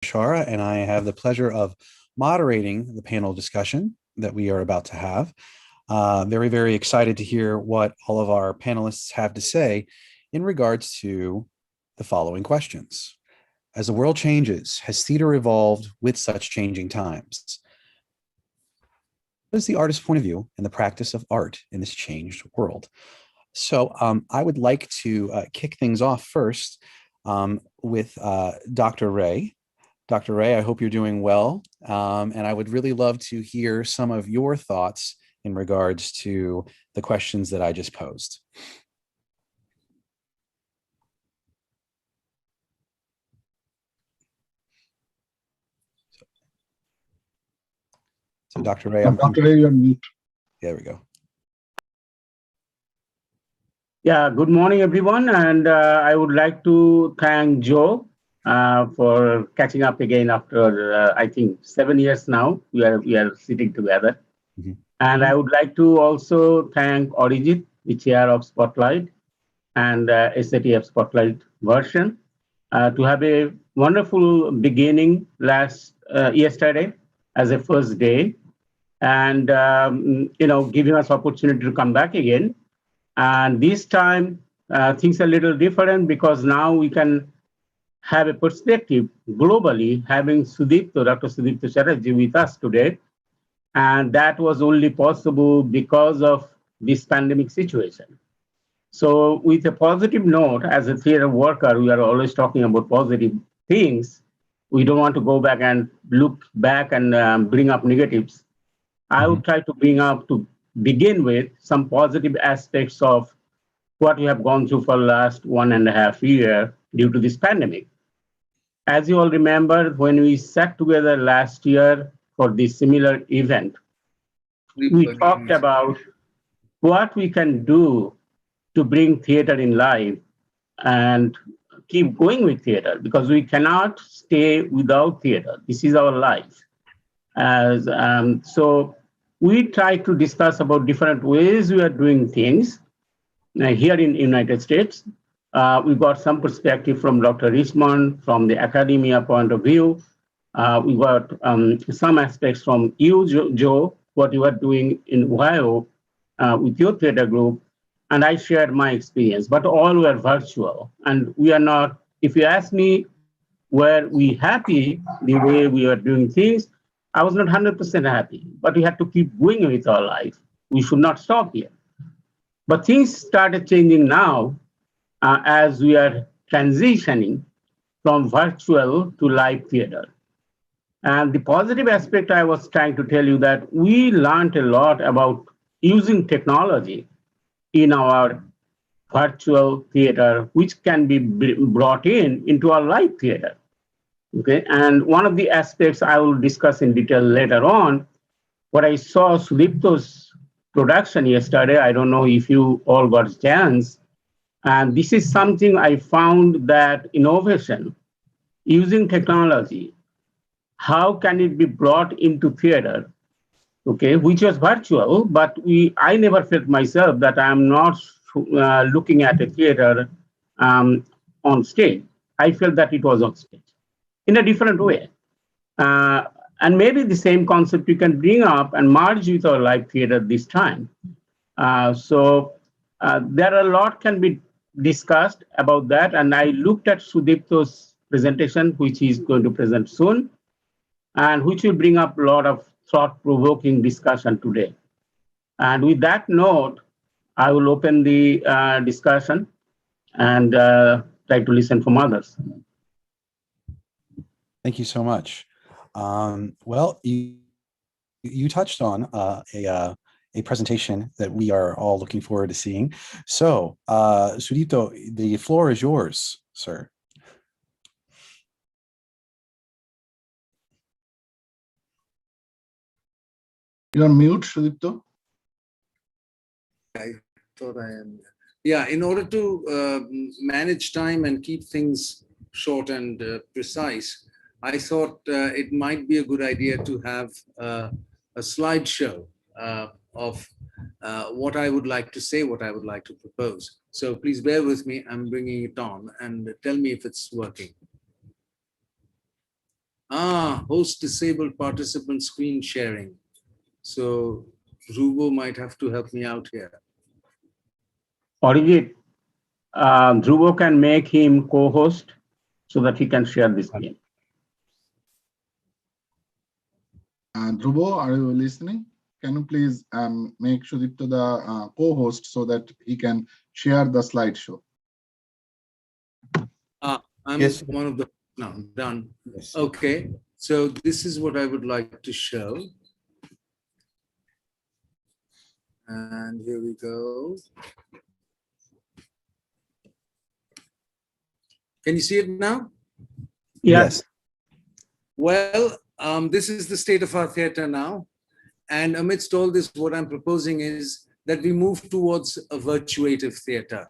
Bishara, and I have the pleasure of moderating the panel discussion that we are about to have. Very, very excited to hear what all of our panelists have to say in regards to the following questions. As the world changes, has theater evolved with such changing times? What is the artist's point of view in the practice of art in this changed world? So I would like to kick things off first with Dr. Ray. Dr. Ray, I hope you're doing well. And I would really love to hear some of your thoughts in regards to the questions that I just posed. So Dr. Ray, Dr. Ray, you're on mute. There we go. Yeah, good morning, everyone. And I would like to thank Joe for catching up again after, I think, 7 years now. We are sitting together. Mm-hmm. And I would like to also thank Arijit, the chair of Spotlight and SATF Spotlight version, to have a wonderful beginning yesterday as a first day, and giving us opportunity to come back again. And this time, things are a little different because now we can have a perspective globally, having Dr. Sudipto Chatterjee with us today. And that was only possible because of this pandemic situation. So with a positive note, as a theater worker, we are always talking about positive things. We don't want to go back and look back and bring up negatives. I would try to bring up, to begin with, some positive aspects of what we have gone through for the last 1.5 years due to this pandemic. As you all remember, when we sat together last year for this similar event, we talked about what we can do to bring theater in life and keep going with theater, because we cannot stay without theater. This is our life. So we try to discuss about different ways we are doing things. Here in the United States, we got some perspective from Dr. Richmond, from the academia point of view. We got some aspects from you, Joe, what you are doing in Ohio with your theater group. And I shared my experience, but all were virtual. And we are not, if you ask me, were we happy the way we are doing things? I was not 100% happy, but we had to keep going with our life. We should not stop here. But things started changing now as we are transitioning from virtual to live theater. And the positive aspect I was trying to tell you that we learned a lot about using technology in our virtual theater, which can be brought into our live theater. Okay, and one of the aspects I will discuss in detail later on, what I saw Sudipto's production yesterday, I don't know if you all got a chance, and this is something I found, that innovation, using technology, how can it be brought into theater, okay, which was virtual, but I never felt myself that I'm not looking at a theater on stage. I felt that it was on stage in a different way. And maybe the same concept you can bring up and merge with our live theater this time. So there are a lot can be discussed about that. And I looked at Sudipto's presentation, which he's going to present soon, and which will bring up a lot of thought-provoking discussion today. And with that note, I will open the discussion and try to listen from others. Thank you so much. Well, you touched on a presentation that we are all looking forward to seeing. So, Sudipto, the floor is yours, sir. You're on mute, Sudipto. I thought I am. Yeah, in order to manage time and keep things short and precise, I thought it might be a good idea to have a slideshow of what I would like to say, what I would like to propose. So please bear with me. I'm bringing it on and tell me if it's working. host disabled participant screen sharing. So Rubo might have to help me out here. Arijit, Dhruvo can make him co-host so that he can share the screen. Dhruvo, are you listening? Can you please make Sudipto the co-host so that he can share the slideshow? I'm Yes. one of the, no, done. Yes. Okay, so this is what I would like to show. And here we go. Can you see it now? Yes. Well, this is the state of our theatre now. And amidst all this, what I'm proposing is that we move towards a virtuative theatre.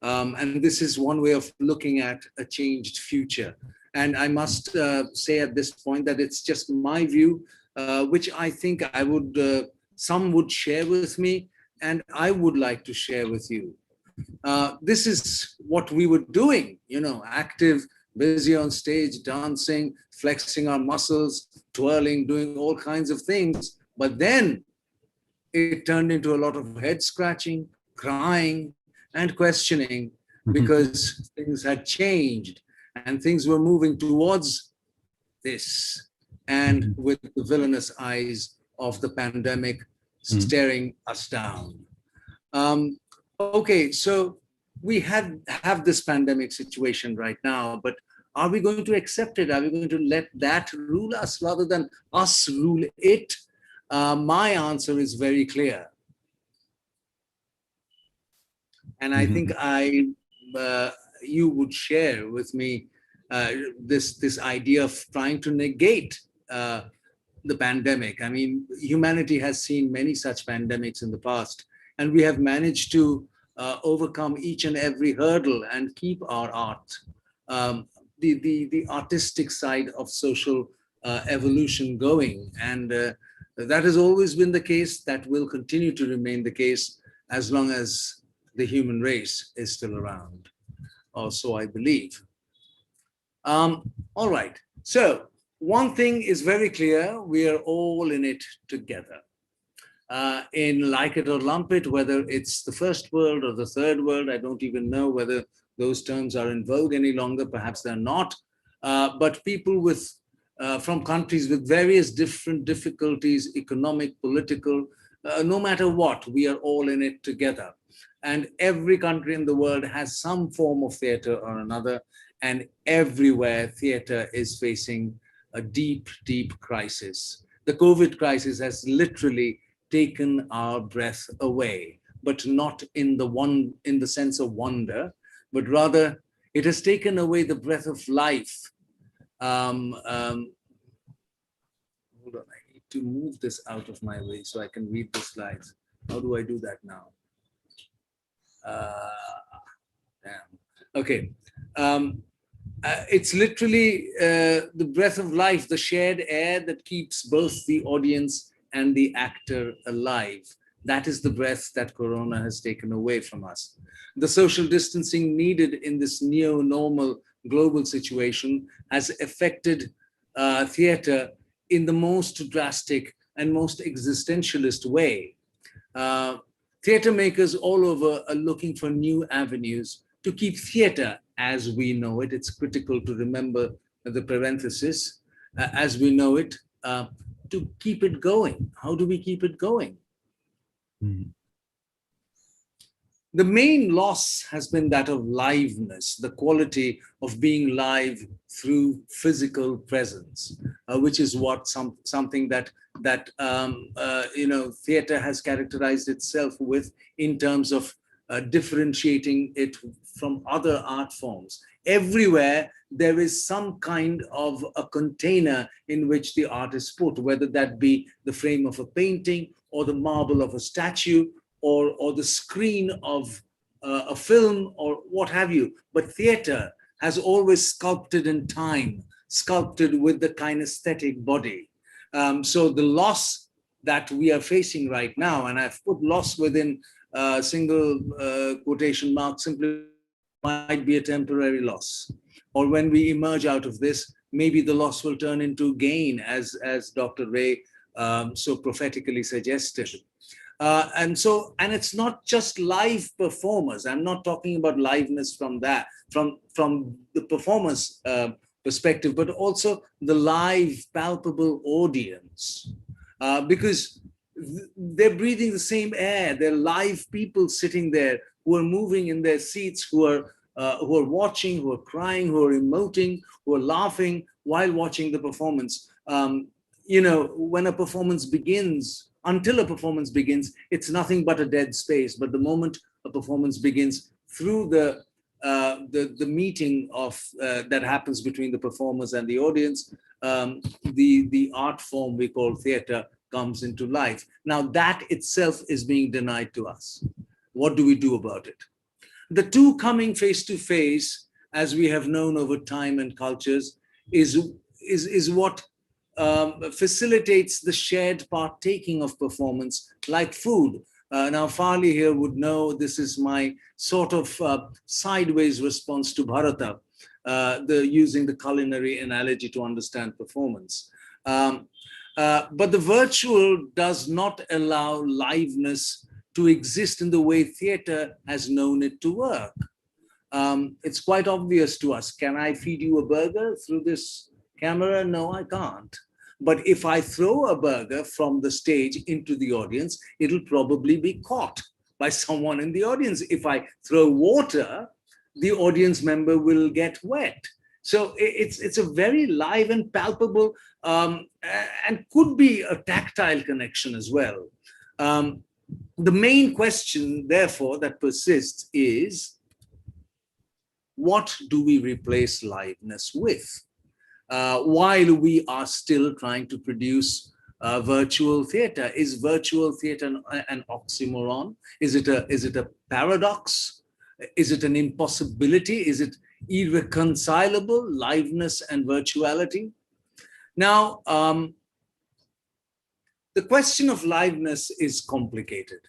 And this is one way of looking at a changed future. And I must say at this point that it's just my view, which I think I would, some would share with me, and I would like to share with you. This is what we were doing, you know, active, busy on stage, dancing, flexing our muscles, twirling, doing all kinds of things. But then it turned into a lot of head scratching, crying, and questioning, because things had changed and things were moving towards this, and with the villainous eyes of the pandemic staring us down. Okay, so we have this pandemic situation right now, but are we going to accept it? Are we going to let that rule us rather than us rule it? My answer is very clear. And I think you would share with me this idea of trying to negate the pandemic. I mean, humanity has seen many such pandemics in the past, and we have managed to overcome each and every hurdle and keep our art, the artistic side of social evolution going. And that has always been the case. That will continue to remain the case as long as the human race is still around, or so I believe. All right, so one thing is very clear: we are all in it together. In like it or lump it, whether it's the first world or the third world, I don't even know whether those terms are in vogue any longer, perhaps they're not. But people with from countries with various different difficulties, economic, political, no matter what, we are all in it together. And every country in the world has some form of theatre or another, and everywhere theatre is facing a deep, deep crisis. The COVID crisis has literally taken our breath away, but not in the sense of wonder, but rather it has taken away the breath of life. Hold on, I need to move this out of my way so I can read the slides. How do I do that now? Damn. Okay. It's literally the breath of life, the shared air that keeps both the audience and the actor alive. That is the breath that Corona has taken away from us. The social distancing needed in this neo-normal global situation has affected theatre in the most drastic and most existentialist way. Theatre makers all over are looking for new avenues to keep theatre as we know it. It's critical to remember the parenthesis, as we know it, to keep it going. How do we keep it going? The main loss has been that of liveness, the quality of being live through physical presence, which is what something that you know, theatre has characterized itself with in terms of differentiating it from other art forms. Everywhere there is some kind of a container in which the art is put, whether that be the frame of a painting or the marble of a statue or the screen of a film or what have you. But theatre has always sculpted in time, sculpted with the kinesthetic body. So the loss that we are facing right now, and I've put loss within single quotation marks, simply might be a temporary loss. Or when we emerge out of this, maybe the loss will turn into gain, as Dr. Ray so prophetically suggested. And it's not just live performers. I'm not talking about liveness from the performance perspective, but also the live, palpable audience, because they're breathing the same air. They're live people sitting there who are moving in their seats, who are watching, who are crying, who are emoting, who are laughing while watching the performance. When a performance begins, until a performance begins, it's nothing but a dead space. But the moment a performance begins, through the meeting of that happens between the performers and the audience, the art form we call theater comes into life. Now that itself is being denied to us. What do we do about it? The two coming face to face, as we have known over time and cultures, is what facilitates the shared partaking of performance, like food. Now, Farley here would know this is my sort of sideways response to Bharata, using the culinary analogy to understand performance. But the virtual does not allow liveness to exist in the way theater has known it to work. It's quite obvious to us. Can I feed you a burger through this camera? No, I can't. But if I throw a burger from the stage into the audience, it'll probably be caught by someone in the audience. If I throw water, the audience member will get wet. So it's a very live and palpable and could be a tactile connection as well. The main question, therefore, that persists is, what do we replace liveness with? While we are still trying to produce virtual theater. Is virtual theater an oxymoron? Is it a paradox? Is it an impossibility? Is it irreconcilable, liveness and virtuality? Now, the question of liveness is complicated.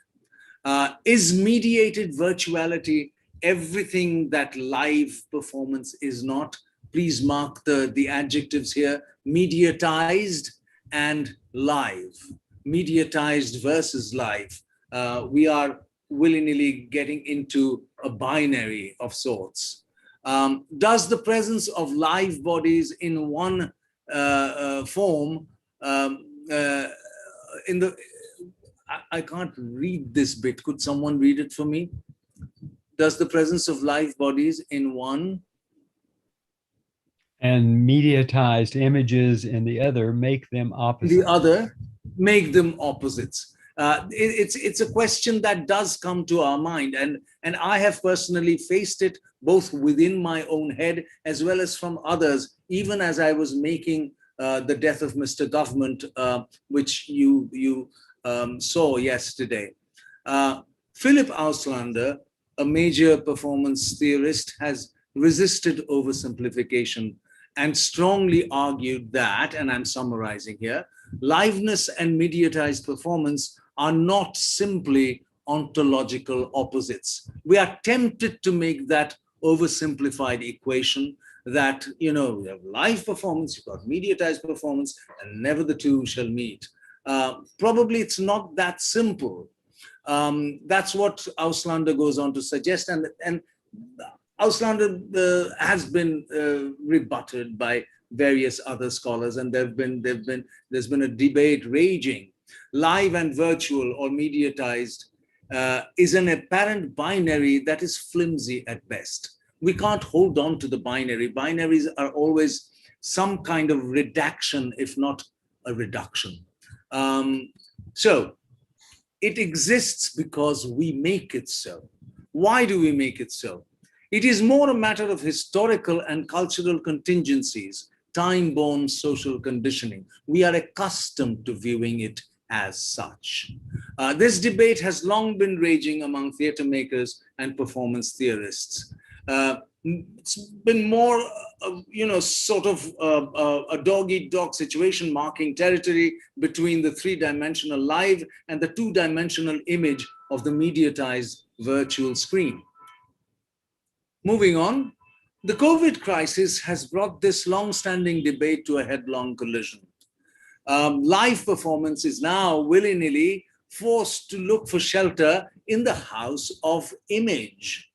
Is mediated virtuality everything that live performance is not? Please mark the adjectives here: mediatized and live. Mediatized versus live. We are willy-nilly getting into a binary of sorts. Does the presence of live bodies in one form, I can't read this bit. Could someone read it for me? Does the presence of live bodies in one and mediatized images in the other make them opposites? The other make them opposites. It's a question that does come to our mind, and I have personally faced it both within my own head as well as from others, even as I was making the Death of Mr. Government, which you saw yesterday. Philip Auslander, a major performance theorist, has resisted oversimplification and strongly argued that, and I'm summarizing here, liveness and mediatized performance are not simply ontological opposites. We are tempted to make that oversimplified equation that, you know, you have live performance, you've got mediatized performance, and never the two shall meet. Probably it's not that simple. That's what Auslander goes on to suggest, and Auslander has been rebutted by various other scholars, and there's been a debate raging. Live and virtual or mediatized is an apparent binary that is flimsy at best. We can't hold on to the binary. Binaries are always some kind of redaction, if not a reduction. So it exists because we make it so. Why do we make it so? It is more a matter of historical and cultural contingencies, time-born social conditioning. We are accustomed to viewing it as such. This debate has long been raging among theater makers and performance theorists. It's been more, sort of a dog-eat-dog situation, marking territory between the three-dimensional live and the two-dimensional image of the mediatized virtual screen. Moving on, The COVID crisis has brought this long-standing debate to a headlong collision. Live performance is now willy-nilly forced to look for shelter in the house of image.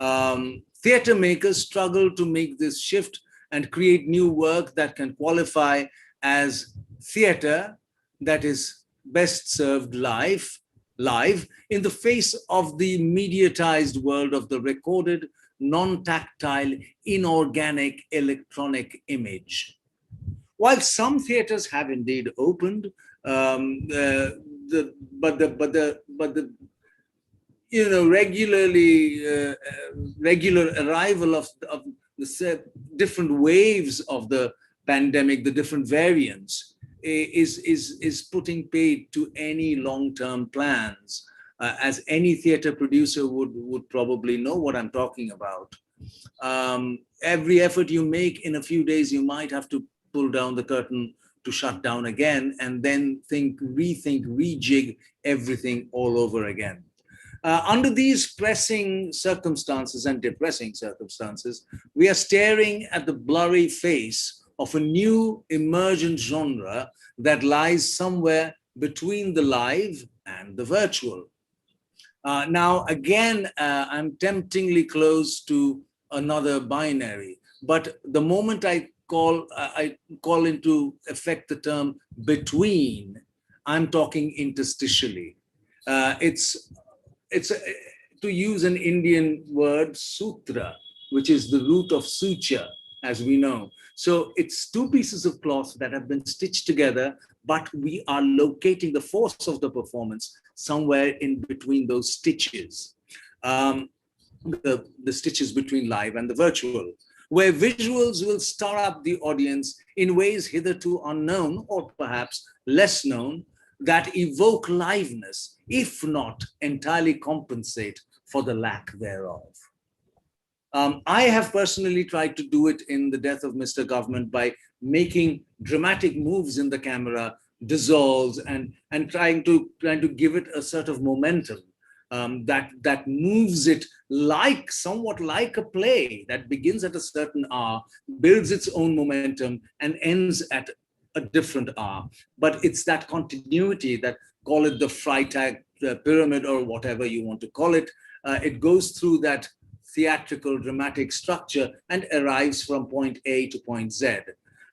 Theatre makers struggle to make this shift and create new work that can qualify as theatre that is best served live in the face of the mediatized world of the recorded, non-tactile, inorganic, electronic image. While some theatres have indeed opened, regular arrival of the different waves of the pandemic, the different variants, is putting paid to any long-term plans. As any theatre producer would probably know what I'm talking about. Every effort you make, in a few days, you might have to pull down the curtain to shut down again, and then rethink, rejig everything all over again. Under these pressing circumstances and depressing circumstances, we are staring at the blurry face of a new emergent genre that lies somewhere between the live and the virtual. Now, again, I'm temptingly close to another binary, but the moment I call into effect the term between, I'm talking interstitially. It's to use an Indian word, sutra, which is the root of suture, as we know. So it's two pieces of cloth that have been stitched together, but we are locating the force of the performance somewhere in between those stitches, the stitches between live and the virtual, where visuals will stir up the audience in ways hitherto unknown or perhaps less known, that evoke liveness, if not entirely compensate for the lack thereof. I have personally tried to do it in The Death of Mr. Government by making dramatic moves in the camera, dissolves, and trying to give it a sort of momentum that moves it somewhat like a play that begins at a certain hour, builds its own momentum, and ends at a different hour. But it's that continuity that, call it the Freytag pyramid or whatever you want to call it. It goes through that theatrical dramatic structure and arrives from point A to point Z.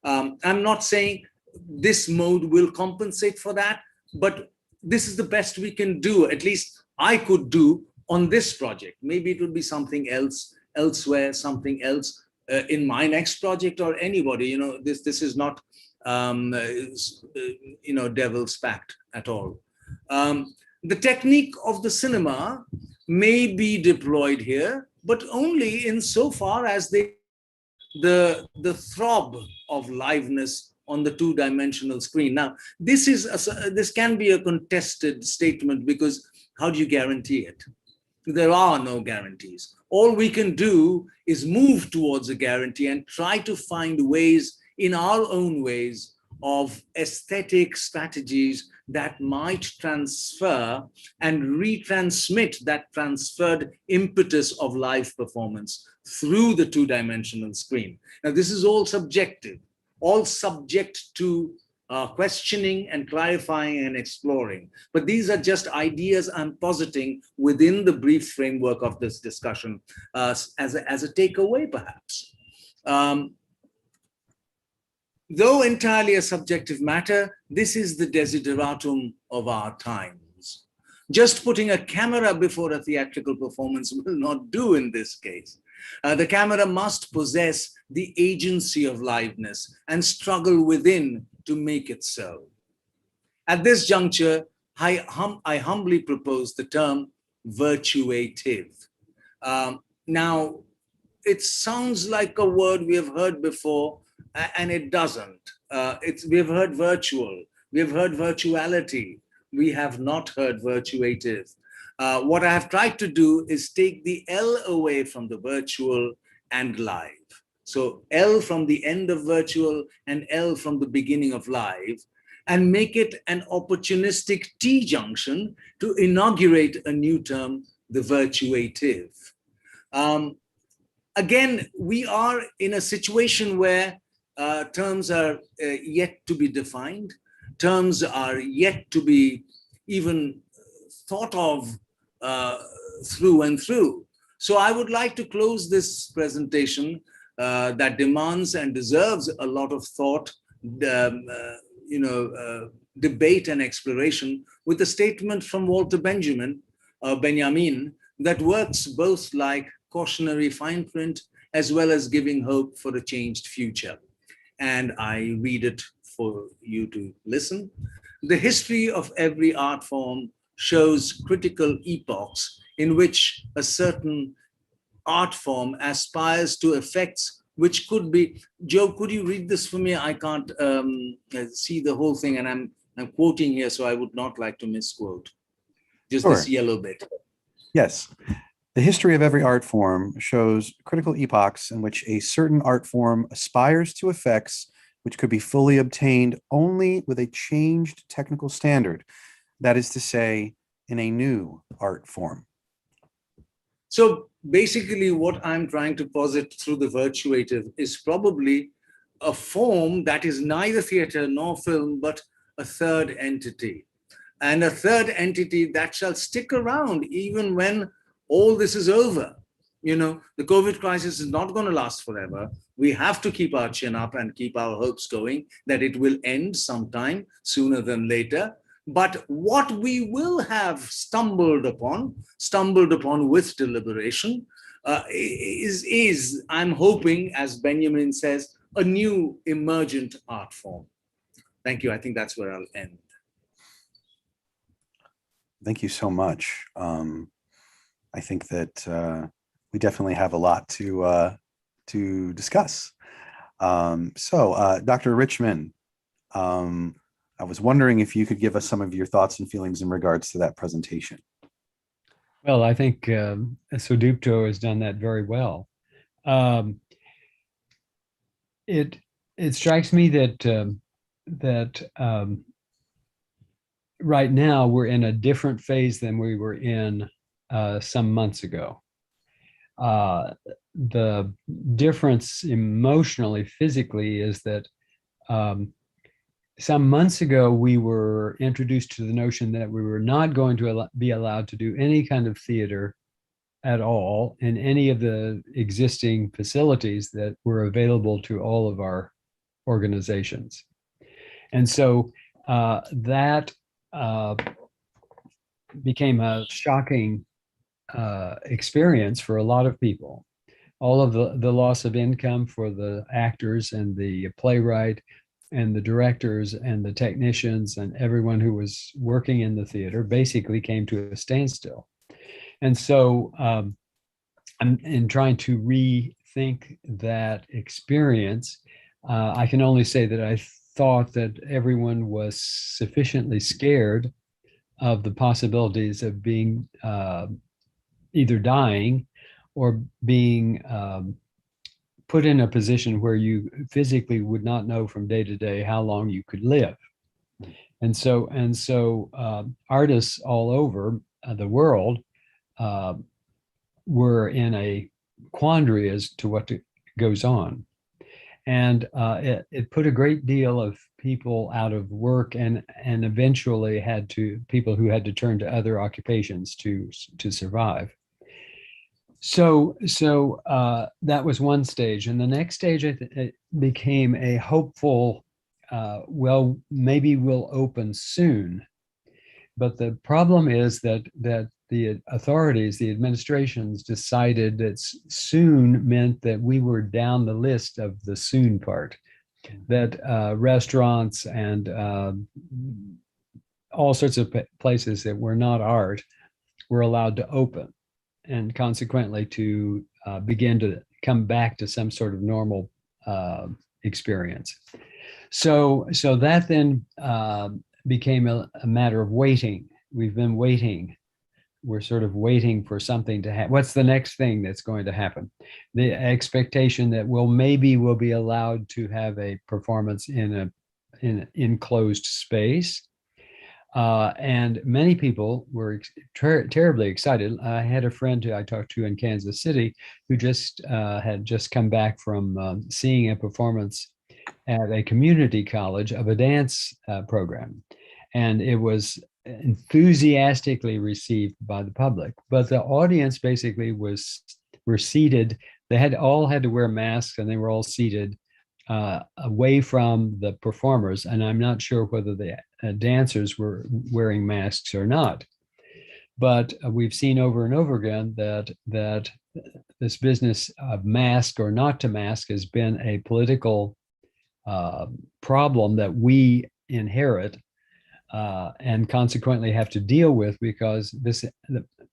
I'm not saying this mode will compensate for that, but this is the best we can do, at least I could do on this project. Maybe it would be something else elsewhere, something else in my next project, or anybody. This is not devil's pact at all. The technique of the cinema may be deployed here, but only insofar as the throb of liveness on the two-dimensional screen. Now, this can be a contested statement, because how do you guarantee it? There are no guarantees. All we can do is move towards a guarantee and try to find ways, in our own ways, of aesthetic strategies that might transfer and retransmit that transferred impetus of live performance through the two-dimensional screen. Now, this is all subjective, all subject to questioning and clarifying and exploring. But these are just ideas I'm positing within the brief framework of this discussion as a takeaway, perhaps. Though entirely a subjective matter, this is the desideratum of our times. Just putting a camera before a theatrical performance will not do in this case. The camera must possess the agency of liveness and struggle within to make it so. At this juncture, I humbly propose the term virtuative. Now, it sounds like a word we have heard before, and it doesn't. We've heard virtual, we've heard virtuality, we have not heard virtuative. What I have tried to do is take the L away from the virtual and live. So L from the end of virtual and L from the beginning of live, and make it an opportunistic T-junction to inaugurate a new term, the virtuative. again, we are in a situation where terms are yet to be defined. Terms are yet to be even thought of through and through. So I would like to close this presentation that demands and deserves a lot of thought, debate and exploration with a statement from Walter Benjamin that works both like cautionary fine print as well as giving hope for a changed future. And I read it for you to listen. The history of every art form shows critical epochs in which a certain art form aspires to effects which could be, Joe, could you read this for me? I can't see the whole thing, and I'm quoting here, so I would not like to misquote. Just Sure. this yellow bit. Yes. The history of every art form shows critical epochs in which a certain art form aspires to effects which could be fully obtained only with a changed technical standard. That is to say, in a new art form. So basically what I'm trying to posit through the virtuative is probably a form that is neither theater nor film, but a third entity. And a third entity that shall stick around even when all this is over. You know, the COVID crisis is not going to last forever. We have to keep our chin up and keep our hopes going that it will end sometime sooner than later. But what we will have stumbled upon with deliberation, is, I'm hoping, as Benjamin says, a new emergent art form. Thank you. I think that's where I'll end. Thank you so much. I think that we definitely have a lot to discuss. So, Dr. Richmond, I was wondering if you could give us some of your thoughts and feelings in regards to that presentation. Well, I think Sudipto has done that very well. It strikes me that right now we're in a different phase than we were in some months ago. The difference emotionally, physically, is that some months ago, we were introduced to the notion that we were not going to be allowed to do any kind of theater at all in any of the existing facilities that were available to all of our organizations. And so that became a shocking experience for a lot of people. All of the loss of income for the actors and the playwright and the directors and the technicians and everyone who was working in the theater basically came to a standstill. And so in trying to rethink that experience, I can only say that I thought that everyone was sufficiently scared of the possibilities of being either dying or being put in a position where you physically would not know from day to day how long you could live. And so artists all over the world were in a quandary as to what goes on. And it put a great deal of people out of work and eventually people who had to turn to other occupations to survive. So that was one stage. And the next stage, it became a hopeful, well, maybe we'll open soon. But the problem is that the authorities, the administrations decided that soon meant that we were down the list of the soon part, that restaurants and all sorts of places that were not art were allowed to open, and consequently to begin to come back to some sort of normal experience. So that then became a matter of waiting. We've been waiting. We're sort of waiting for something to happen. What's the next thing that's going to happen? The expectation that, well, maybe we'll be allowed to have a performance in an enclosed space. And many people were terribly excited. I had a friend who I talked to in Kansas City who had just come back from seeing a performance at a community college of a dance program. And it was enthusiastically received by the public. But the audience basically were seated. They all had to wear masks, and they were all seated away from the performers. And I'm not sure whether the dancers were wearing masks or not. But we've seen over and over again that this business of mask or not to mask has been a political problem that we inherit and consequently have to deal with, because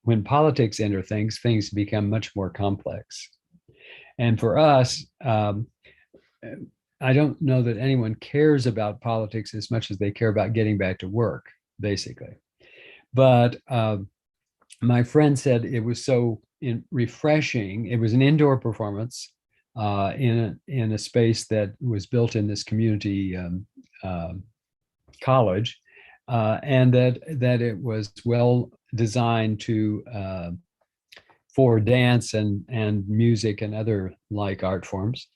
when politics enter things become much more complex. And for us, I don't know that anyone cares about politics as much as they care about getting back to work, basically. But my friend said it was so refreshing. It was an indoor performance in a space that was built in this community college, and that it was well designed for dance and music and other like art forms.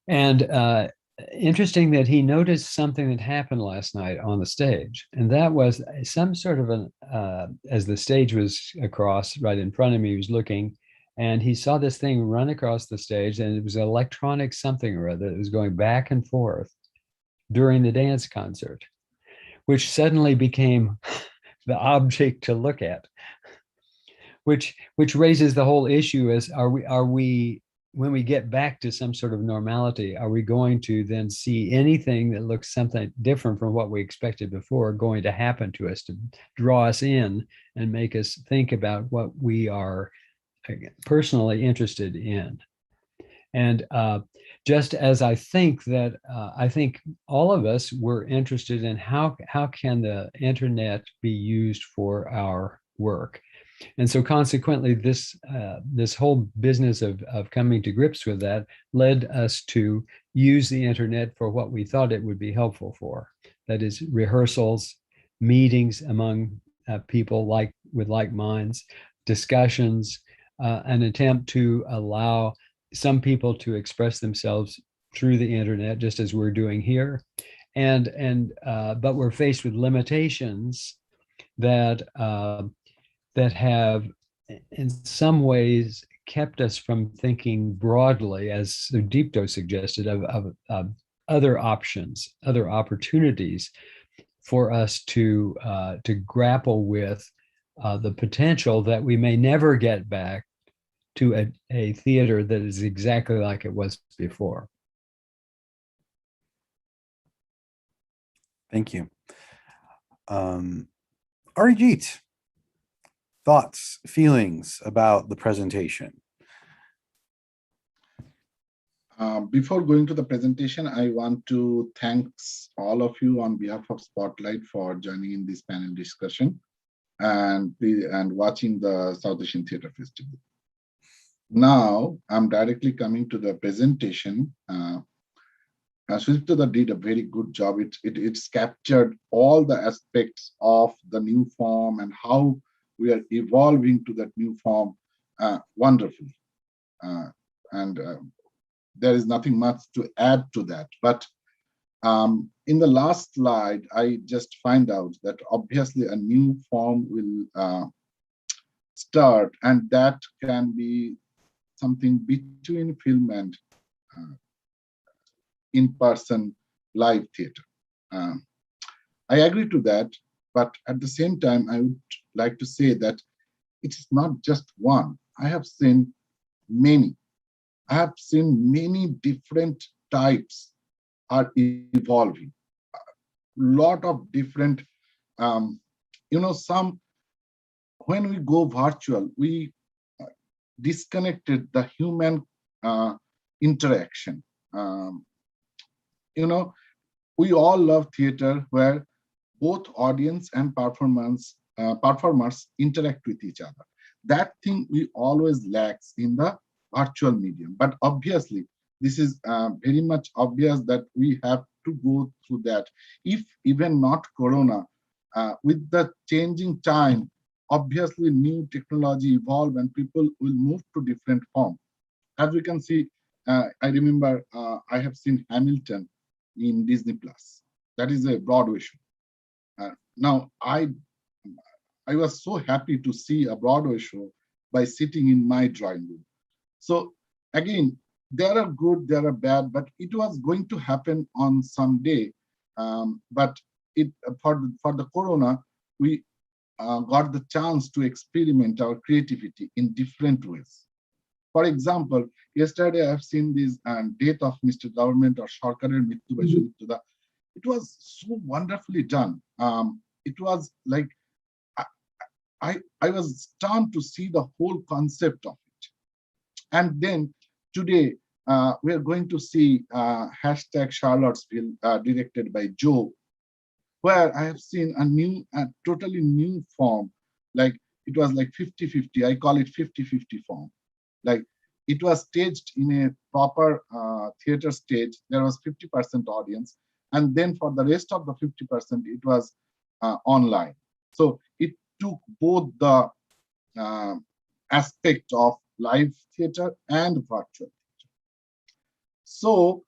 And interesting that he noticed something that happened last night on the stage, and that was some sort of as the stage was across right in front of me, he was looking, and he saw this thing run across the stage, and it was electronic something or other that was going back and forth during the dance concert, which suddenly became the object to look at, which raises the whole issue as are we when we get back to some sort of normality, are we going to then see anything that looks something different from what we expected before going to happen to us to draw us in and make us think about what we are personally interested in? And just as I think all of us were interested in how can the internet be used for our work. And so consequently, this whole business of coming to grips with that led us to use the internet for what we thought it would be helpful for. That is, rehearsals, meetings among people with like minds, discussions, an attempt to allow some people to express themselves through the internet, just as we're doing here. But we're faced with limitations that have in some ways kept us from thinking broadly, as Sudipto suggested, of other options, other opportunities for us to grapple with the potential that we may never get back to a theater that is exactly like it was before. Thank you. Arijit, thoughts, feelings about the presentation? Before going to the presentation, I want to thank all of you on behalf of Spotlight for joining in this panel discussion and watching the South Asian Theatre Festival. Now, I'm directly coming to the presentation. Sudipto did a very good job. It's captured all the aspects of the new form and how we are evolving to that new form wonderfully. There is nothing much to add to that. But in the last slide, I just find out that obviously a new form will start, and that can be something between film and in-person live theater. I agree to that, but at the same time, I would like to say that it's not just one. I have seen many. I have seen many different types are evolving. A lot of different, some, when we go virtual, we disconnected the human interaction. We all love theater where both audience and performers interact with each other. That thing we always lacks in the virtual medium. But obviously, this is very much obvious that we have to go through that. If even not Corona, with the changing time, obviously new technology evolve and people will move to different form. As we can see, I remember I have seen Hamilton in Disney Plus. That is a Broadway show. Now I was so happy to see a Broadway show by sitting in my drawing room. So again, there are good, there are bad, but it was going to happen on some day. But it for the corona, we got the chance to experiment our creativity in different ways. For example, yesterday I have seen this death of Mr. Government or Sarkarer Mittu by Sudipto. It was so wonderfully done. It was like I was stunned to see the whole concept of it. And then today we are going to see hashtag Charlottesville directed by Joe, where I have seen a totally new form. Like it was like 50-50. I call it 50-50 form. Like it was staged in a proper theater stage. There was 50% audience. And then for the rest of the 50%, it was online. So it took both the aspect of live theater and virtual theater. So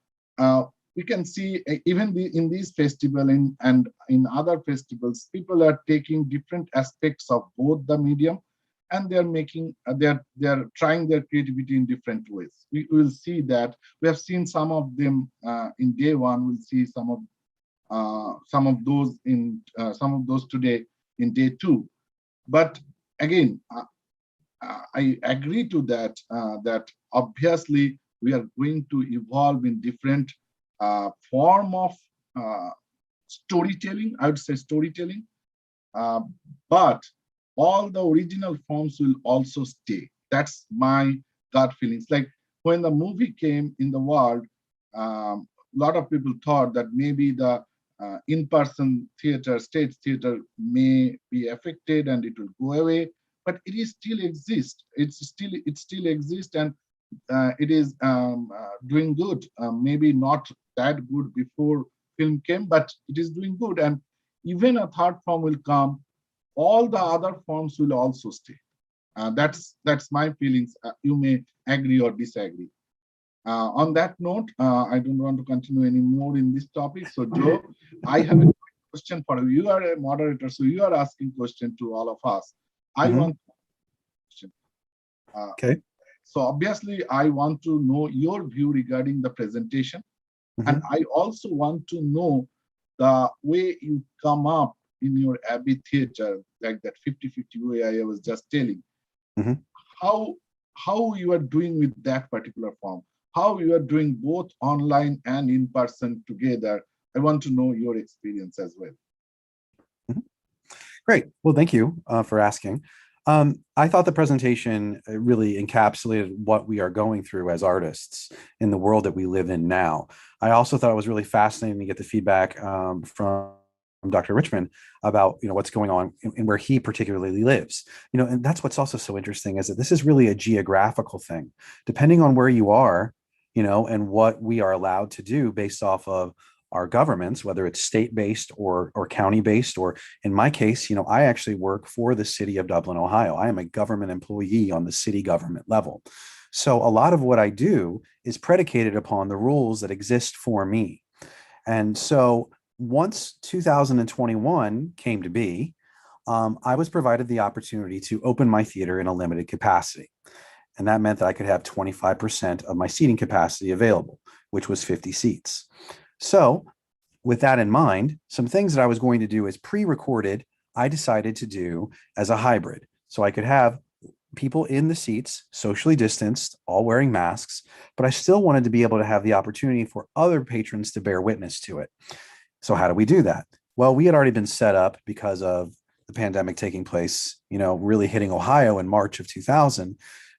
we can see even in these festivals and in other festivals, people are taking different aspects of both the medium, and they're making they're trying their creativity in different ways. We will see that. We have seen some of them in day one. We'll see some of those today in day two. But again, I agree to that that obviously we are going to evolve in different form of storytelling. I would say storytelling, but all the original forms will also stay. That's my gut feelings. Like when the movie came in the world, a lot of people thought that maybe the in-person theater, stage theater may be affected and it will go away, but it is still exists. It still exists, and it is doing good. Maybe not that good before film came, but it is doing good. And even a third form will come. All the other forms will also stay. That's my feelings. You may agree or disagree. On that note, I don't want to continue any more in this topic. So Joe, I have a question for you. You are a moderator, so you are asking question to all of us. I want question. Okay. So obviously, I want to know your view regarding the presentation. And I also want to know the way you come up in your Abbey theater, like that 50-50 way I was just telling. How you are doing with that particular form, how you are doing both online and in person together. I want to know your experience as well. Great. Well, thank you for asking. I thought the presentation really encapsulated what we are going through as artists in the world that we live in now. I also thought it was really fascinating to get the feedback from Dr. Richmond about what's going on and where he particularly lives. And that's what's also so interesting is that this is really a geographical thing. Depending on where you are, and what we are allowed to do based off of our governments, whether it's state-based or county-based, or in my case, I actually work for the city of Dublin, Ohio. I am a government employee on the city government level. So a lot of what I do is predicated upon the rules that exist for me. And so once 2021 came to be, I was provided the opportunity to open my theater in a limited capacity. And that meant that I could have 25% of my seating capacity available, which was 50 seats. So with that in mind, some things that I was going to do as pre-recorded, I decided to do as a hybrid. So I could have people in the seats, socially distanced, all wearing masks, but I still wanted to be able to have the opportunity for other patrons to bear witness to it. So how do we do that? Well, we had already been set up because of the pandemic taking place, really hitting Ohio in March of 2000.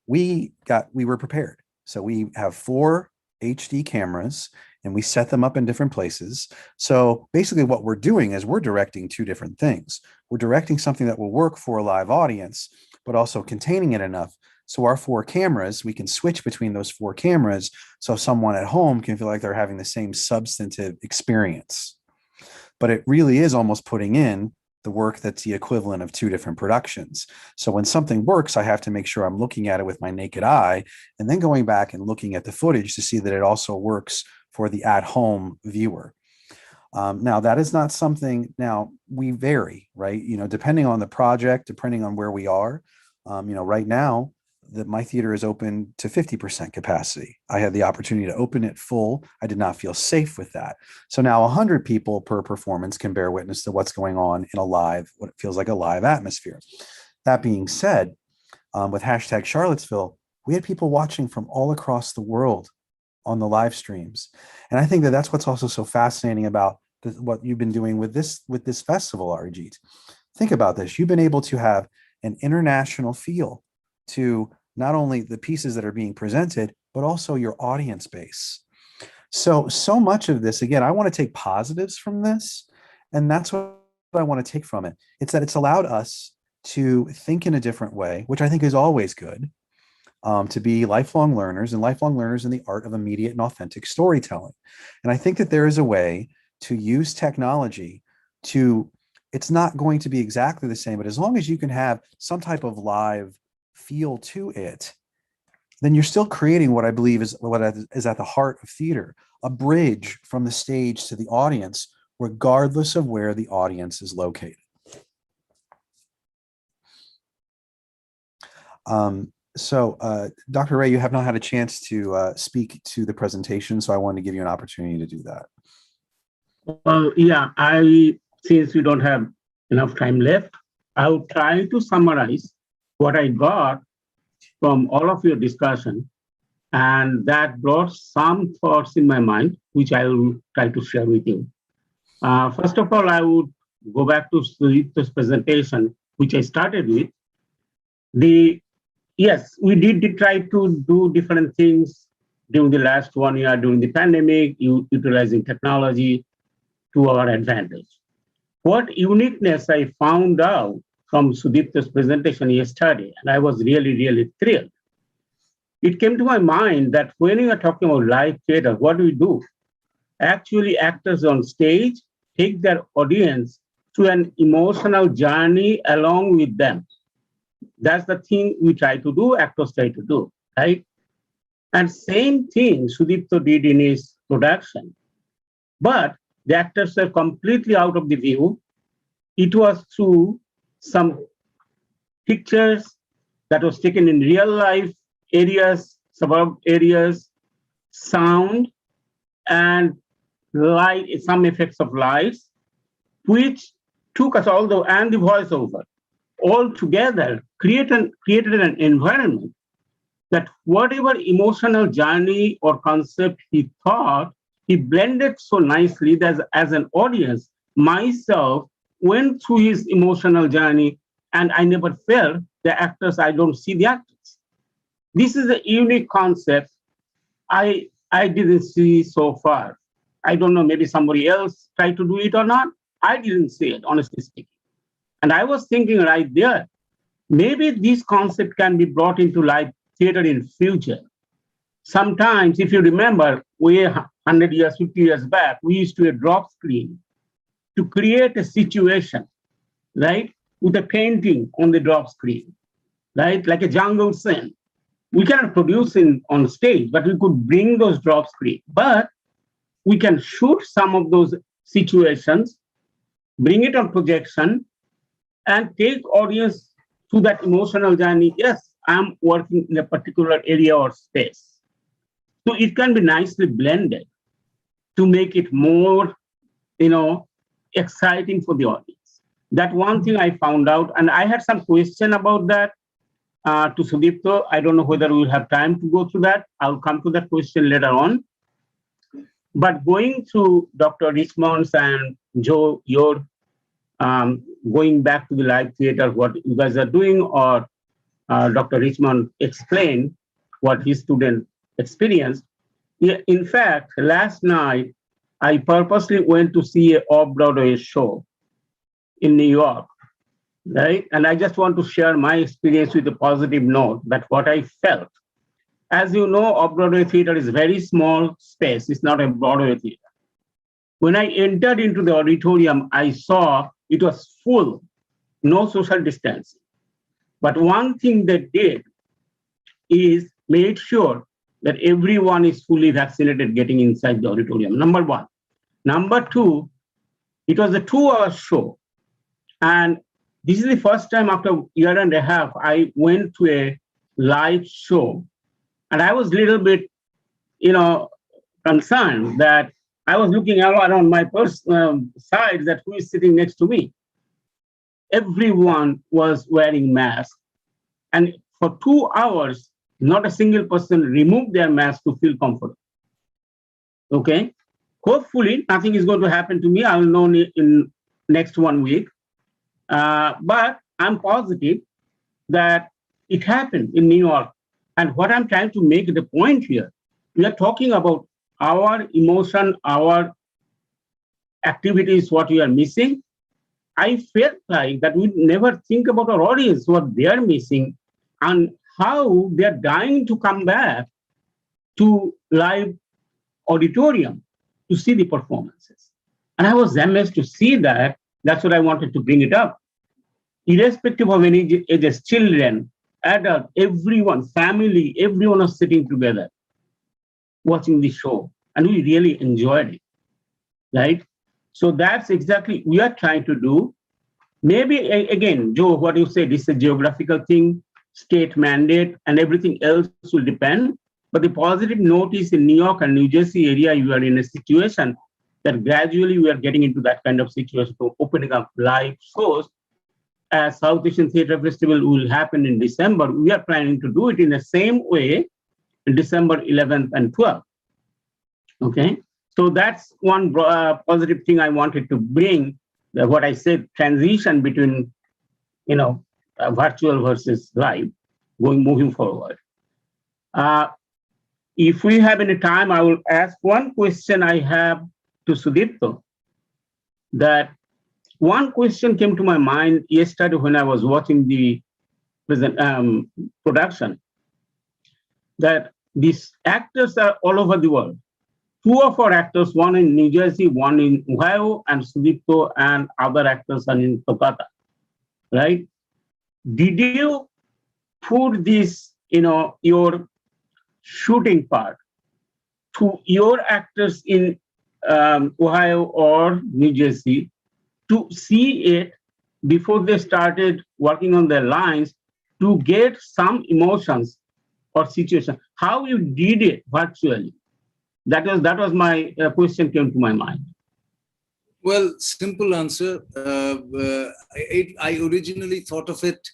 We were prepared. So we have 4 HD cameras and we set them up in different places. So basically what we're doing is we're directing 2 different things. We're directing something that will work for a live audience, but also containing it enough. So our 4 cameras, we can switch between those 4 cameras. So someone at home can feel like they're having the same substantive experience. But it really is almost putting in the work that's the equivalent of two different productions. So when something works, I have to make sure I'm looking at it with my naked eye and then going back and looking at the footage to see that it also works for the at-home viewer. Now, that is not something, now we vary, right? Depending on the project, depending on where we are, right now, my theater is open to 50% capacity. I had the opportunity to open it full. I did not feel safe with that. So now 100 people per performance can bear witness to what's going on in what feels like a live atmosphere. That being said, with hashtag Charlottesville, we had people watching from all across the world on the live streams. And I think that that's what's also so fascinating about what you've been doing with this festival, Arijit. Think about this. You've been able to have an international feel to not only the pieces that are being presented, but also your audience base. So much of this, again, I want to take positives from this. And that's what I want to take from it. It's that it's allowed us to think in a different way, which I think is always good, to be lifelong learners in the art of immediate and authentic storytelling. And I think that there is a way to use technology it's not going to be exactly the same, but as long as you can have some type of live feel to it, then you're still creating what I believe is at the heart of theater, a bridge from the stage to the audience, regardless of where the audience is located. Dr. Ray, you have not had a chance to speak to the presentation, so I wanted to give you an opportunity to do that. Well, yeah, since we don't have enough time left, I'll try to summarize what I got from all of your discussion, and that brought some thoughts in my mind, which I will try to share with you. First of all, I would go back to Sudipto's presentation, which I started with. Yes, we did try to do different things during the last 1 year, during the pandemic, utilizing technology to our advantage. What uniqueness I found out from Sudipto's presentation yesterday, and I was really, really thrilled. It came to my mind that when you are talking about live theater, what do we do? Actually, actors on stage take their audience to an emotional journey along with them. That's the thing we try to do, actors try to do, right? And same thing Sudipto did in his production. But the actors were completely out of the view. It was through some pictures that was taken in real life areas, suburb areas, sound, and light, some effects of lights, which took us and the voiceover, all together created an environment that whatever emotional journey or concept he thought, he blended so nicely that as an audience, myself went through his emotional journey, and I never felt the actors, I don't see the actors. This is a unique concept I didn't see so far. I don't know, maybe somebody else tried to do it or not. I didn't see it, honestly speaking. And I was thinking right there, maybe this concept can be brought into live theater in future. Sometimes, if you remember, 100 years, 50 years back, we used to a drop screen to create a situation, right? With a painting on the drop screen, right? Like a jungle scene. We cannot produce on stage, but we could bring those drop screens. But we can shoot some of those situations, bring it on projection, and take audience to that emotional journey. Yes, I'm working in a particular area or space. So it can be nicely blended to make it more, exciting for the audience. That one thing I found out, and I had some question about that to Sudipto. I don't know whether we'll have time to go through that. I'll come to that question later on. But going through Dr. Richmond's and Joe, your going back to the live theater, what you guys are doing, or Dr. Richmond explained what his student experienced. Yeah, in fact, last night, I purposely went to see an off-Broadway show in New York, right? And I just want to share my experience with a positive note, that what I felt. As you know, off-Broadway theater is a very small space. It's not a Broadway theater. When I entered into the auditorium, I saw it was full, no social distancing. But one thing they did is made sure that everyone is fully vaccinated getting inside the auditorium, number one. Number two, it was a 2-hour show. And this is the first time after a year and a half, I went to a live show. And I was a little bit, concerned that I was looking around my side that who is sitting next to me. Everyone was wearing masks. And for 2 hours, not a single person removed their mask to feel comfortable. Okay? Hopefully, nothing is going to happen to me. I will know in next 1 week. But I'm positive that it happened in New York. And what I'm trying to make the point here, we are talking about our emotion, our activities, what we are missing. I felt like that we never think about our audience, what they are missing, and how they are dying to come back to live auditorium to see the performances. And I was amazed to see that. That's what I wanted to bring it up. Irrespective of any ages, children, adult, everyone, family, everyone was sitting together watching the show, and we really enjoyed it, right? So that's exactly we are trying to do. Maybe, again, Joe, what you said, this is a geographical thing, state mandate, and everything else will depend. But the positive note is in New York and New Jersey area, you are in a situation that gradually we are getting into that kind of situation, to opening up live shows. As South Asian Theatre Festival will happen in December, we are planning to do it in the same way in December 11th and 12th. Okay, so that's one positive thing I wanted to bring. What I said, transition between, virtual versus live, moving forward. If we have any time, I will ask one question I have to Sudipto. That one question came to my mind yesterday when I was watching the production, that these actors are all over the world. 2 of our actors, one in New Jersey, one in Ohio, and Sudipto and other actors are in Kolkata, right? Did you put this, your shooting part to your actors in Ohio or New Jersey to see it before they started working on their lines, to get some emotions or situation? How you did it virtually? That was my question came to my mind. Well, simple answer. I originally thought of it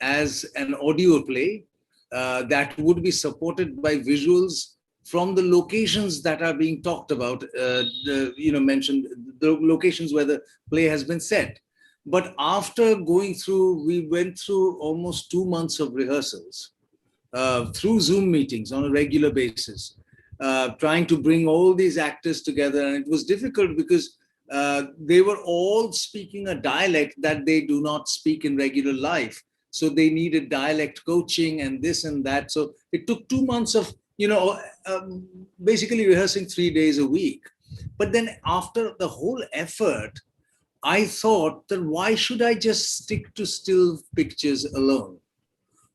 as an audio play that would be supported by visuals from the locations that are being talked about, mentioned, the locations where the play has been set. But after we went through almost 2 months of rehearsals through Zoom meetings on a regular basis, trying to bring all these actors together. And it was difficult because they were all speaking a dialect that they do not speak in regular life. So they needed dialect coaching and this and that. So it took 2 months of, basically rehearsing 3 days a week. But then after the whole effort, I thought that why should I just stick to still pictures alone?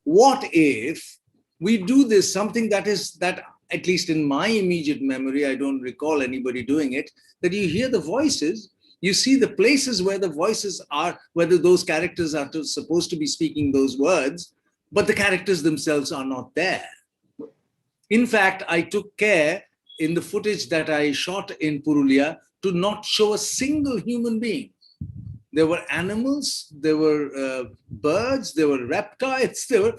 What if we do this, something that at least in my immediate memory, I don't recall anybody doing it, that you hear the voices, you see the places where the voices are, whether those characters are supposed to be speaking those words, but the characters themselves are not there. In fact, I took care in the footage that I shot in Purulia to not show a single human being. There were animals, there were birds, there were reptiles, there were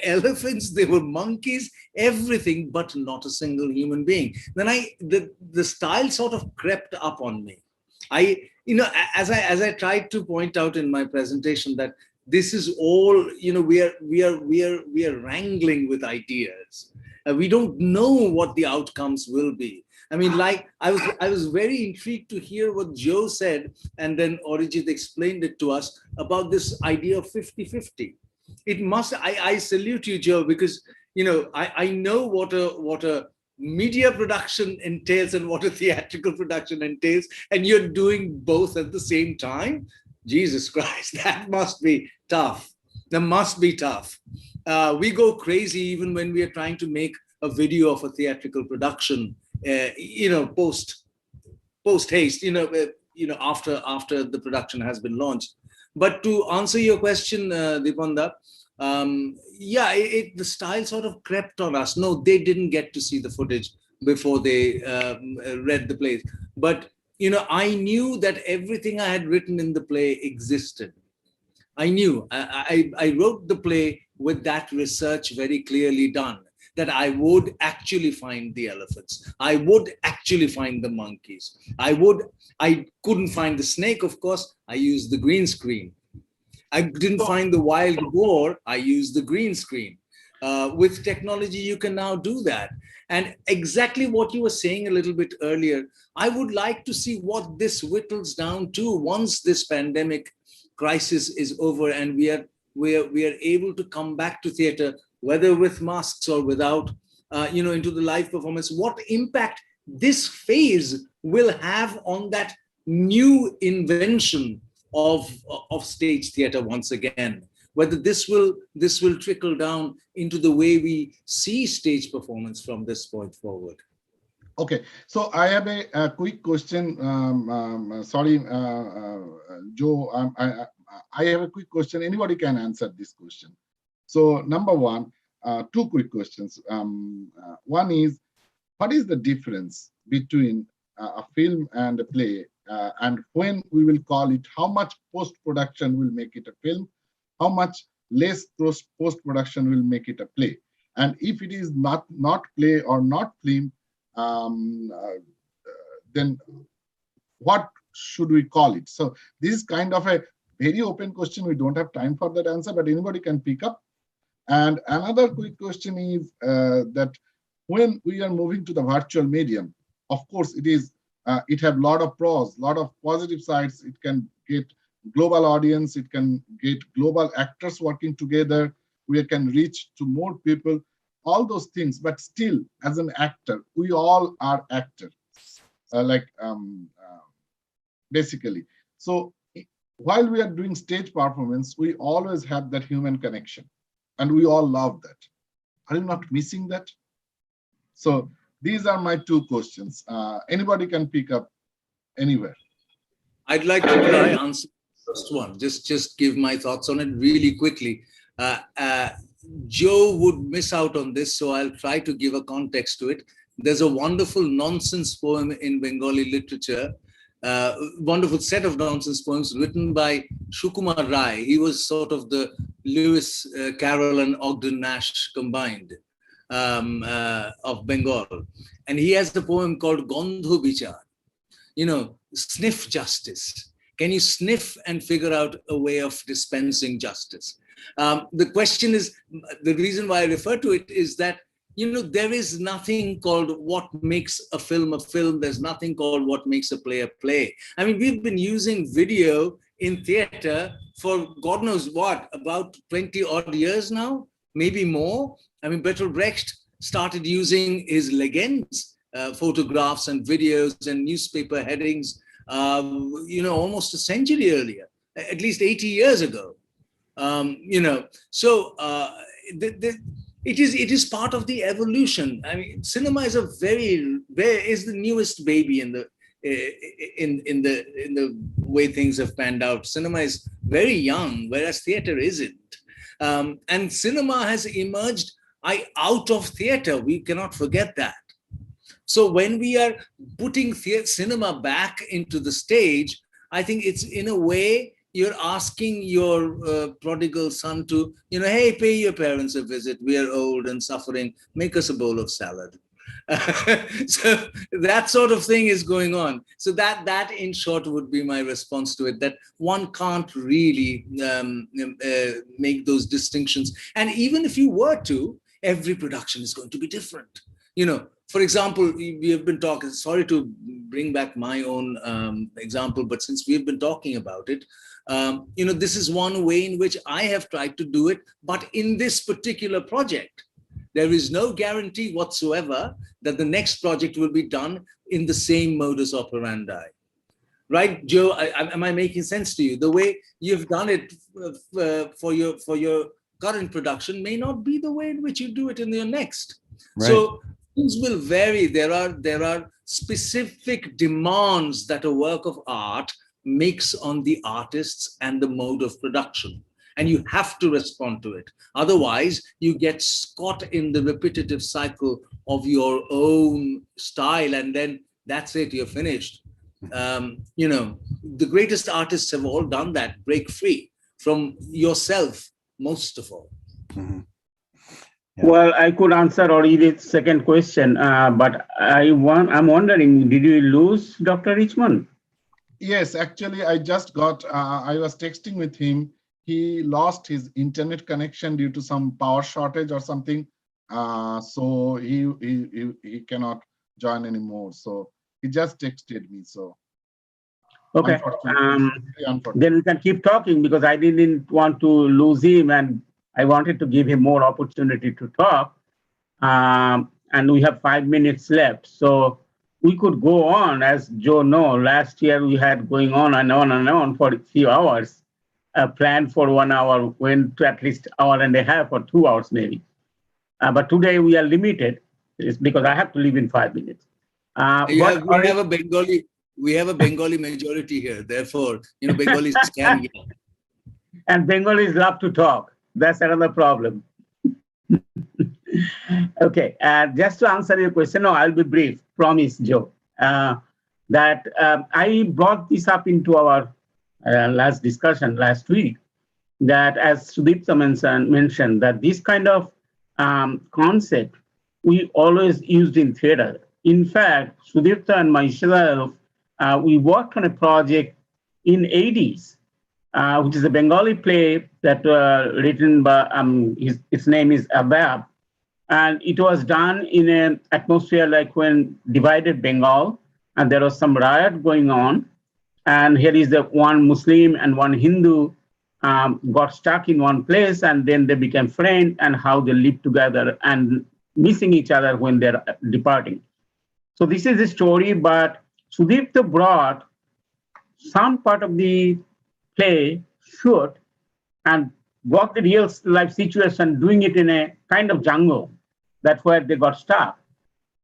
elephants, there were monkeys, everything, but not a single human being. Then the style sort of crept up on me. As I tried to point out in my presentation, that this is all, we are wrangling with ideas. We don't know what the outcomes will be. I mean, like I was very intrigued to hear what Joe said, and then Arijit explained it to us about this idea of 50-50. It must. I salute you, Joe, because I know what a media production entails and what a theatrical production entails, and you're doing both at the same time. Jesus Christ, that must be tough. That must be tough. We go crazy even when we are trying to make a video of a theatrical production, post haste, after the production has been launched. But to answer your question, Dipanda, the style sort of crept on us. No, they didn't get to see the footage before they read the plays. But, I knew that everything I had written in the play existed. I knew. I wrote the play with that research very clearly done, that I would actually find the elephants. I would actually find the monkeys. I couldn't find the snake, of course. I used the green screen. I didn't find the wild boar. I used the green screen. With technology, you can now do that. And exactly what you were saying a little bit earlier, I would like to see what this whittles down to once this pandemic crisis is over and we are able to come back to theater, whether with masks or without, into the live performance. What impact this phase will have on that new invention of stage theater once again, whether this will trickle down into the way we see stage performance from this point forward. Okay, so I have a quick question. Sorry, Joe, I have a quick question. Anybody can answer this question. So number one, two quick questions. One is, what is the difference between a film and a play, and when we will call it? How much post-production will make it a film? How much less post-production will make it a play? And if it is not play or not film, then what should we call it? So this is kind of a very open question. We don't have time for that answer, but anybody can pick up. And another quick question is that when we are moving to the virtual medium, of course, it have a lot of pros, lot of positive sides. It can get global audience. It can get global actors working together. We can reach to more people, all those things. But still, as an actor, we all are actors, basically. So while we are doing stage performance, we always have that human connection. And we all love that. Are you not missing that? So these are my two questions. Anybody can pick up anywhere. I'd like to try answer the first one. Just give my thoughts on it really quickly. Joe would miss out on this, so I'll try to give a context to it. There's a wonderful nonsense poem in Bengali literature, wonderful set of nonsense poems written by Sukumar Rai. He was sort of the Lewis Carroll and Ogden Nash combined of Bengal. And he has the poem called Gandho Bichar, sniff justice. Can you sniff and figure out a way of dispensing justice? The question is, the reason why I refer to it is that, there is nothing called what makes a film a film. There's nothing called what makes a play. I mean, we've been using video in theater for God knows what, about 20 odd years now, maybe more. I mean, Bertolt Brecht started using his Legends, photographs and videos and newspaper headings, almost a century earlier, at least 80 years ago. It is part of the evolution. I mean, cinema is is the newest baby in the way things have panned out. Cinema is very young, whereas theater isn't. And cinema has emerged out of theater. We cannot forget that. So when we are putting cinema back into the stage, I think it's in a way you're asking your prodigal son to, hey, pay your parents a visit. We are old and suffering. Make us a bowl of salad. So that sort of thing is going on. So that in short would be my response to it, that one can't really make those distinctions. And even if you were to, every production is going to be different. For example, we have been talking, sorry to bring back my own example, but since we've been talking about it, this is one way in which I have tried to do it. But in this particular project, there is no guarantee whatsoever that the next project will be done in the same modus operandi. right, Joe? Am I making sense to you? The way you've done it for your current production may not be the way in which you do it in your next. Right. So things will vary. There are specific demands that a work of art makes on the artists and the mode of production. And you have to respond to it. Otherwise, you get caught in the repetitive cycle of your own style, and then that's it, you're finished. The greatest artists have all done that, break free from yourself, most of all. Mm-hmm. Yeah. Well, I could answer Arijit's second question, but I'm wondering, did you lose Dr. Richmond? Yes, actually, I just got, I was texting with him. He lost his internet connection due to some power shortage or something. So he cannot join anymore. So he just texted me. So okay, unfortunately. Then we can keep talking, because I didn't want to lose him and I wanted to give him more opportunity to talk. And we have 5 minutes left. So we could go on. As Joe knows, last year we had going on and on and on for a few hours. Planned for 1 hour, went to at least hour and a half or 2 hours maybe. But today we are limited. It's because I have to leave in 5 minutes. We have a Bengali majority here. Therefore, Bengalis can yell. And Bengalis love to talk. That's another problem. Okay, just to answer your question, no, I'll be brief. Promise, Joe. That I brought this up into our last discussion last week, that as Sudipto mentioned, that this kind of concept we always used in theater. In fact, Sudipto and myself, we worked on a project in 80s, which is a Bengali play that written by, its name is Abbey. And it was done in an atmosphere like when divided Bengal, and there was some riot going on. And here is the one Muslim and one Hindu got stuck in one place, and then they became friends, and how they live together and missing each other when they're departing. So this is the story, but Sudipto brought some part of the play short and got the real life situation, doing it in a kind of jungle. That's where they got stuck.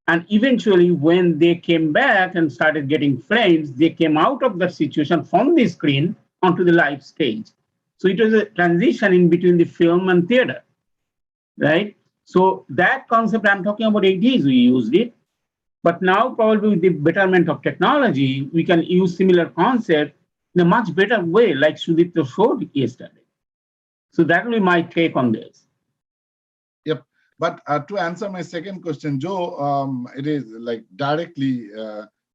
And eventually, when they came back and started getting friends, they came out of the situation from the screen onto the live stage. So it was a transition in between the film and theater, right? So that concept, I'm talking about 80s, we used it. But now, probably with the betterment of technology, we can use similar concept in a much better way, like Sudipto showed yesterday. So that will be my take on this. Yep. But to answer my second question, Joe, it is like directly,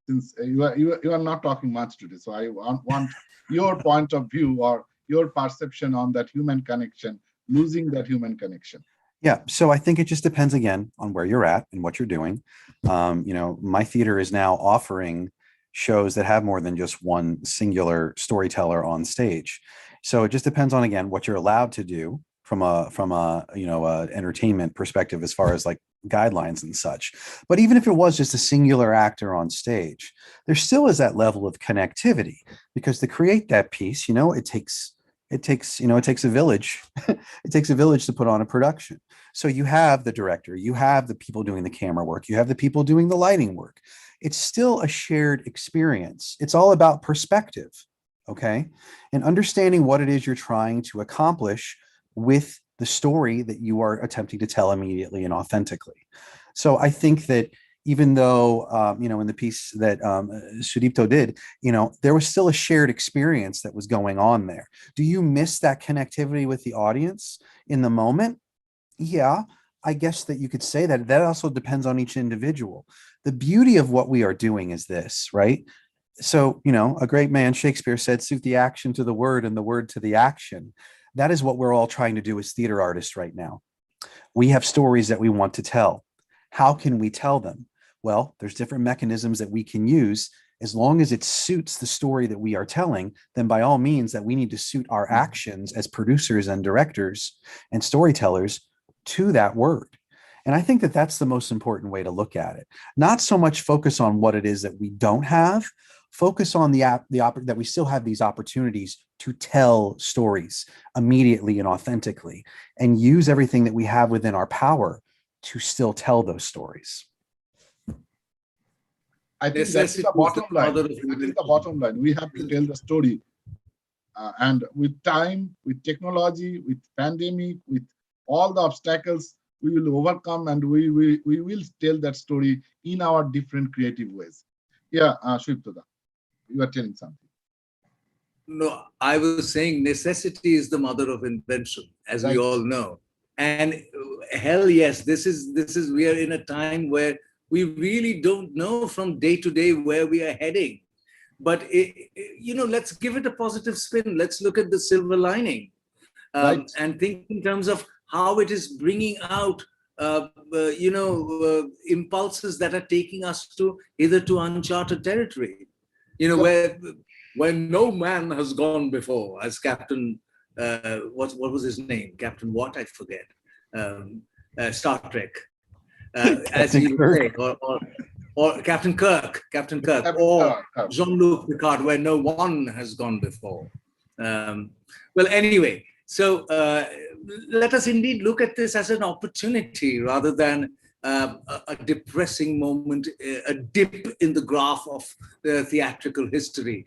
since you are not talking much today, so I want your point of view or your perception on that human connection, losing that human connection. Yeah, so I think it just depends again on where you're at and what you're doing. My theater is now offering shows that have more than just one singular storyteller on stage. So it just depends on, again, what you're allowed to do from a entertainment perspective, as far as like guidelines and such. But even if it was just a singular actor on stage, there still is that level of connectivity, because to create that piece, it takes a village. It takes a village to put on a production. So you have the director, you have the people doing the camera work, you have the people doing the lighting work. It's still a shared experience. It's all about perspective, okay? And understanding what it is you're trying to accomplish with the story that you are attempting to tell immediately and authentically. So I think that even though, in the piece that Sudipto did, there was still a shared experience that was going on there. Do you miss that connectivity with the audience in the moment? Yeah, I guess that you could say that. That also depends on each individual. The beauty of what we are doing is this, right? So, a great man, Shakespeare, said, suit the action to the word and the word to the action. That is what we're all trying to do as theater artists right now. We have stories that we want to tell. How can we tell them? Well, there's different mechanisms that we can use. As long as it suits the story that we are telling, then by all means that we need to suit our actions as producers and directors and storytellers to that word. And I think that that's the most important way to look at it. Not so much focus on what it is that we don't have, focus on that we still have these opportunities to tell stories immediately and authentically, and use everything that we have within our power to still tell those stories. I think that's the bottom line. That is the bottom line. We have to tell the story. And with time, with technology, with pandemic, with all the obstacles, we will overcome, and we will tell that story in our different creative ways. Yeah, Sudipto, you are telling something. No, I was saying necessity is the mother of invention, as we all know. And hell yes, we are in a time where we really don't know from day to day where we are heading. But, let's give it a positive spin. Let's look at the silver lining and think in terms of how it is bringing out, impulses that are taking us to uncharted territory, where no man has gone before, as Captain, what was his name? Captain what? I forget. Star Trek. As you say, or Captain Kirk, or Jean-Luc Picard, where no one has gone before. Well, anyway, so let us indeed look at this as an opportunity rather than a depressing moment, a dip in the graph of theatrical history.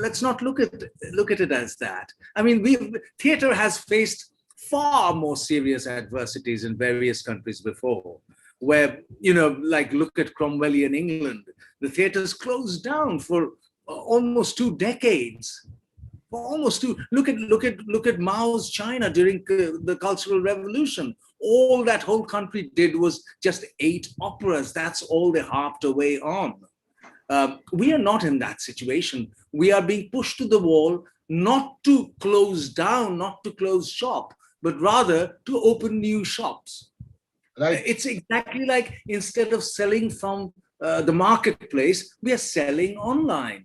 Let's not look at it as that. I mean, theatre has faced far more serious adversities in various countries before, where, like look at Cromwellian England, the theatres closed down for almost 2 decades. Look at Mao's China during the Cultural Revolution. All that whole country did was just 8 operas. That's all they harped away on. We are not in that situation. We are being pushed to the wall, not to close down, not to close shop, but rather to open new shops. Right. It's exactly like instead of selling from the marketplace, we are selling online.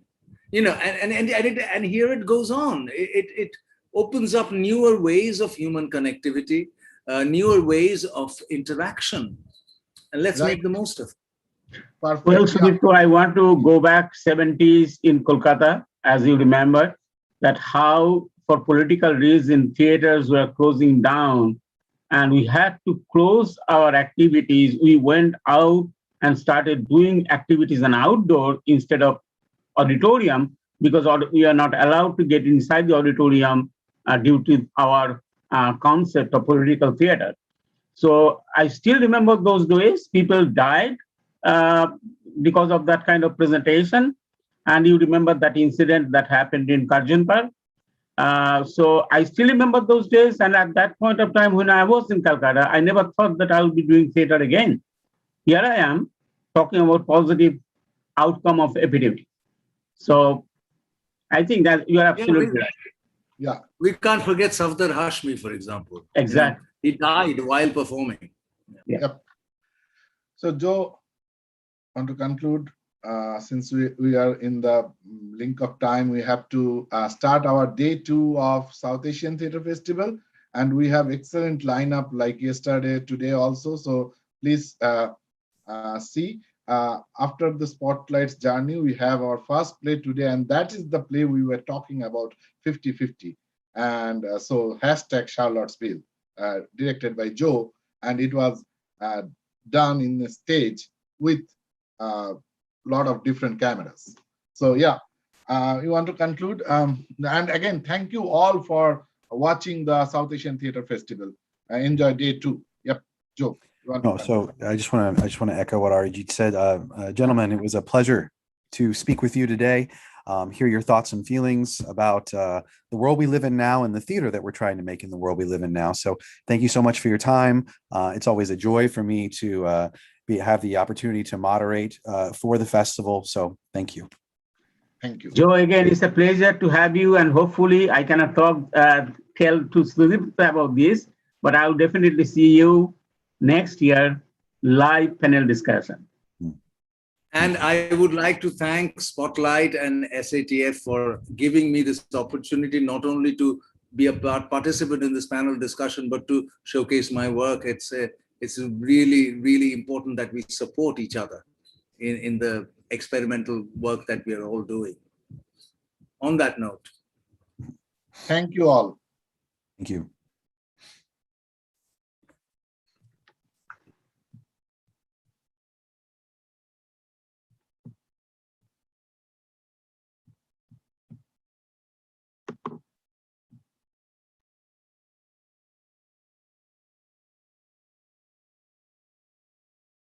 And here it goes on. It opens up newer ways of human connectivity, newer ways of interaction, and let's make the most of it. Perfect. Well, Sudipto, I want to go back 70s in Kolkata, as you remember, that how for political reasons theaters were closing down, and we had to close our activities. We went out and started doing activities in outdoor instead of auditorium, because we are not allowed to get inside the auditorium due to our concept of political theater. So I still remember those days. People died because of that kind of presentation. And you remember that incident that happened in Karjanpur. So I still remember those days. And at that point of time, when I was in Calcutta, I never thought that I would be doing theater again. Here I am talking about positive outcome of epidemic. So I think that you are absolutely right. Yeah. We can't forget Safdar Hashmi, for example. Exactly. He died while performing. Yeah. Yep. So Joe, want to conclude, since we are in the link of time, we have to start our day 2 of South Asian Theatre Festival, and we have excellent lineup like yesterday, today also. So please see. After the Spotlight's journey, we have our first play today, and that is the play we were talking about, 50-50. And so hashtag Charlottesville, directed by Joe, and it was done in the stage with a lot of different cameras. So yeah, we want to conclude. And again, thank you all for watching the South Asian Theatre Festival. Enjoy day 2. Yep, Joe. No, so I just want to echo what Arijit said. Gentlemen, it was a pleasure to speak with you today, hear your thoughts and feelings about the world we live in now and the theater that we're trying to make in the world we live in now. So thank you so much for your time. It's always a joy for me to have the opportunity to moderate for the festival. So thank you. Thank you. Joe, again, it's a pleasure to have you, and hopefully I cannot tell to Sudipto about this, but I'll definitely see you next year, live panel discussion. And I would like to thank Spotlight and SATF for giving me this opportunity, not only to be a participant in this panel discussion, but to showcase my work. It's really, really important that we support each other in the experimental work that we are all doing. On that note. Thank you all. Thank you.